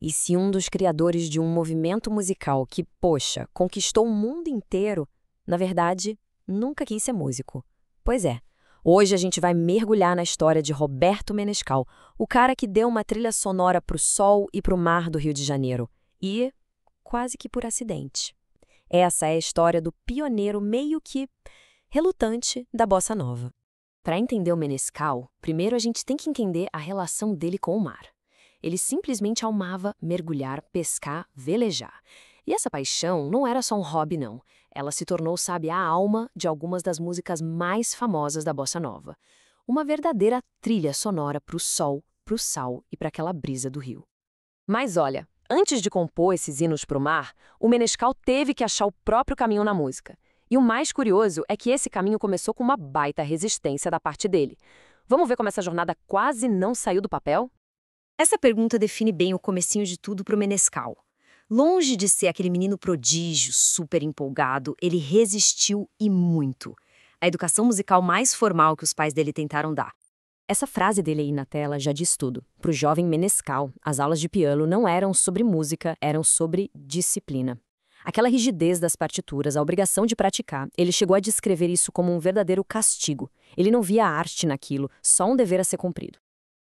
E se um dos criadores de um movimento musical que, poxa, conquistou o mundo inteiro, na verdade, nunca quis ser músico? Pois é, hoje a gente vai mergulhar na história de Roberto Menescal, o cara que deu uma trilha sonora para o sol e para o mar do Rio de Janeiro. E, quase que por acidente. Essa é a história do pioneiro meio que relutante da bossa nova. Para entender o Menescal, primeiro a gente tem que entender a relação dele com o mar. Ele simplesmente amava mergulhar, pescar, velejar. E essa paixão não era só um hobby, não. Ela se tornou, sabe, a alma de algumas das músicas mais famosas da bossa nova. Uma verdadeira trilha sonora para o sol, para o sal e para aquela brisa do rio. Mas olha, antes de compor esses hinos para o mar, o Menescal teve que achar o próprio caminho na música. E o mais curioso é que esse caminho começou com uma baita resistência da parte dele. Vamos ver como essa jornada quase não saiu do papel? Essa pergunta define bem o comecinho de tudo para o Menescal. Longe de ser aquele menino prodígio, super empolgado, ele resistiu e muito. A educação musical mais formal que os pais dele tentaram dar. Essa frase dele aí na tela já diz tudo. Para o jovem Menescal, as aulas de piano não eram sobre música, eram sobre disciplina. Aquela rigidez das partituras, a obrigação de praticar, ele chegou a descrever isso como um verdadeiro castigo. Ele não via arte naquilo, só um dever a ser cumprido.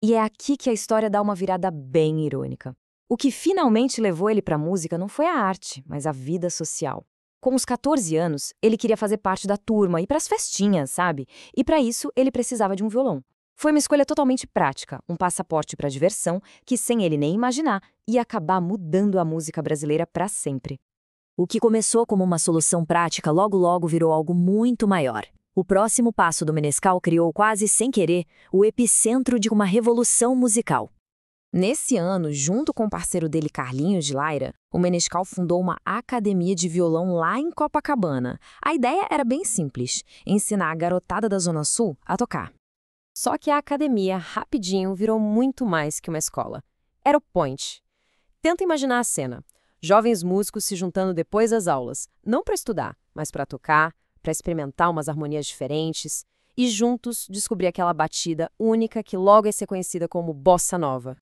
E é aqui que a história dá uma virada bem irônica. O que finalmente levou ele para a música não foi a arte, mas a vida social. Com os 14 anos, ele queria fazer parte da turma, ir para as festinhas, sabe? E para isso, ele precisava de um violão. Foi uma escolha totalmente prática, um passaporte para a diversão, que sem ele nem imaginar, ia acabar mudando a música brasileira para sempre. O que começou como uma solução prática logo virou algo muito maior. O próximo passo do Menescal criou quase sem querer o epicentro de uma revolução musical. Nesse ano, junto com o parceiro dele Carlinhos de Laira, o Menescal fundou uma academia de violão lá em Copacabana. A ideia era bem simples, ensinar a garotada da Zona Sul a tocar. Só que a academia rapidinho virou muito mais que uma escola. Era o point. Tenta imaginar a cena. Jovens músicos se juntando depois das aulas, não para estudar, mas para tocar, para experimentar umas harmonias diferentes e juntos descobrir aquela batida única que logo ia ser conhecida como bossa nova.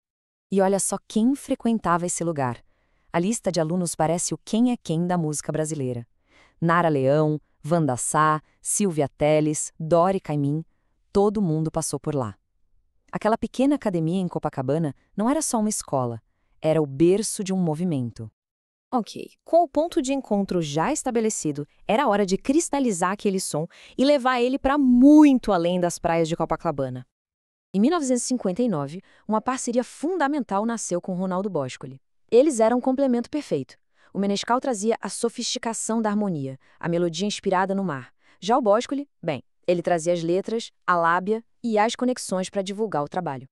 E olha só quem frequentava esse lugar. A lista de alunos parece o quem é quem da música brasileira. Nara Leão, Wanda Sá, Silvia Telles, Dori Caymmi, todo mundo passou por lá. Aquela pequena academia em Copacabana não era só uma escola, era o berço de um movimento. Ok, com o ponto de encontro já estabelecido, era hora de cristalizar aquele som e levar ele para muito além das praias de Copacabana. Em 1959, uma parceria fundamental nasceu com Ronaldo Boscoli. Eles eram um complemento perfeito. O Menescal trazia a sofisticação da harmonia, a melodia inspirada no mar. Já o Boscoli, bem, ele trazia as letras, a lábia e as conexões para divulgar o trabalho.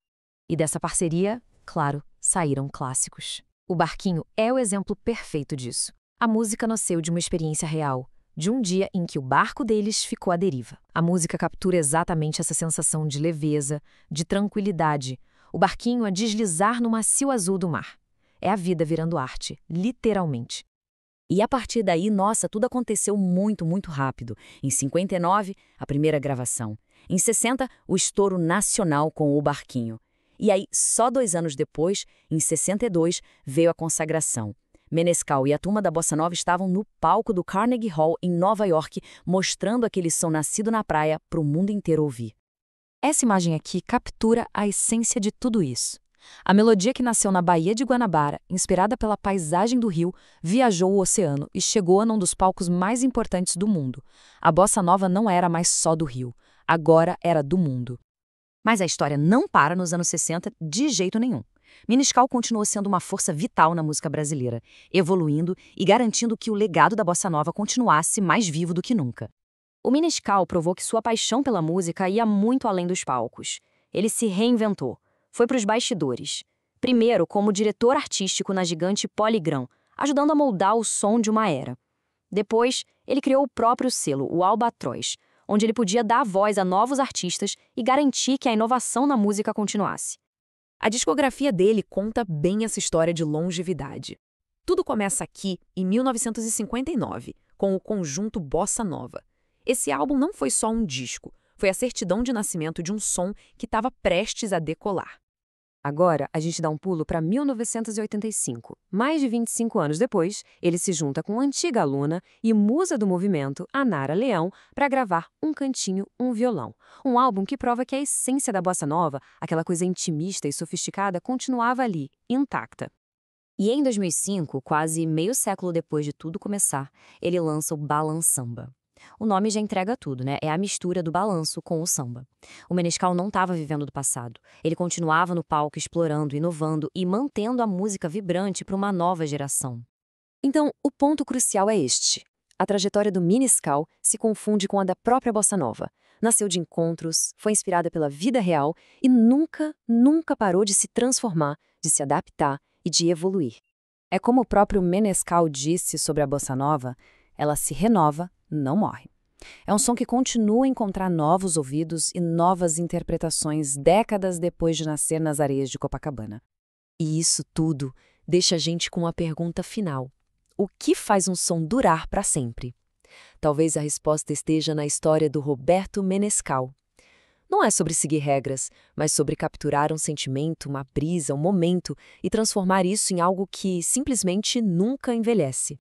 E dessa parceria, claro, saíram clássicos. O Barquinho é o exemplo perfeito disso. A música nasceu de uma experiência real, de um dia em que o barco deles ficou à deriva. A música captura exatamente essa sensação de leveza, de tranquilidade, o barquinho a deslizar no macio azul do mar. É a vida virando arte, literalmente. E a partir daí, nossa, tudo aconteceu muito rápido. Em 59, a primeira gravação. Em 60, o estouro nacional com o Barquinho. E aí, só 2 anos depois, em 62, veio a consagração. Menescal e a turma da Bossa Nova estavam no palco do Carnegie Hall, em Nova York, mostrando aquele som nascido na praia para o mundo inteiro ouvir. Essa imagem aqui captura a essência de tudo isso. A melodia que nasceu na Baía de Guanabara, inspirada pela paisagem do rio, viajou o oceano e chegou a um dos palcos mais importantes do mundo. A Bossa Nova não era mais só do Rio, agora era do mundo. Mas a história não para nos anos 60 de jeito nenhum. Menescal continuou sendo uma força vital na música brasileira, evoluindo e garantindo que o legado da Bossa Nova continuasse mais vivo do que nunca. O Menescal provou que sua paixão pela música ia muito além dos palcos. Ele se reinventou. Foi para os bastidores. Primeiro, como diretor artístico na gigante Polygram, ajudando a moldar o som de uma era. Depois, ele criou o próprio selo, o Albatroz, onde ele podia dar voz a novos artistas e garantir que a inovação na música continuasse. A discografia dele conta bem essa história de longevidade. Tudo começa aqui, em 1959, com o conjunto Bossa Nova. Esse álbum não foi só um disco, foi a certidão de nascimento de um som que estava prestes a decolar. Agora, a gente dá um pulo para 1985. Mais de 25 anos depois, ele se junta com uma antiga aluna e musa do movimento, a Nara Leão, para gravar Um Cantinho, um Violão. Um álbum que prova que a essência da bossa nova, aquela coisa intimista e sofisticada, continuava ali, intacta. E em 2005, quase meio século depois de tudo começar, ele lança o Balan Samba. O nome já entrega tudo, né? É a mistura do balanço com o samba. O Menescal não estava vivendo do passado. Ele continuava no palco explorando, inovando e mantendo a música vibrante para uma nova geração. Então, o ponto crucial é este. A trajetória do Menescal se confunde com a da própria bossa nova. Nasceu de encontros, foi inspirada pela vida real e nunca parou de se transformar, de se adaptar e de evoluir. É como o próprio Menescal disse sobre a bossa nova, ela se renova, não morre. É um som que continua a encontrar novos ouvidos e novas interpretações décadas depois de nascer nas areias de Copacabana. E isso tudo deixa a gente com uma pergunta final. O que faz um som durar para sempre? Talvez a resposta esteja na história do Roberto Menescal. Não é sobre seguir regras, mas sobre capturar um sentimento, uma brisa, um momento e transformar isso em algo que simplesmente nunca envelhece.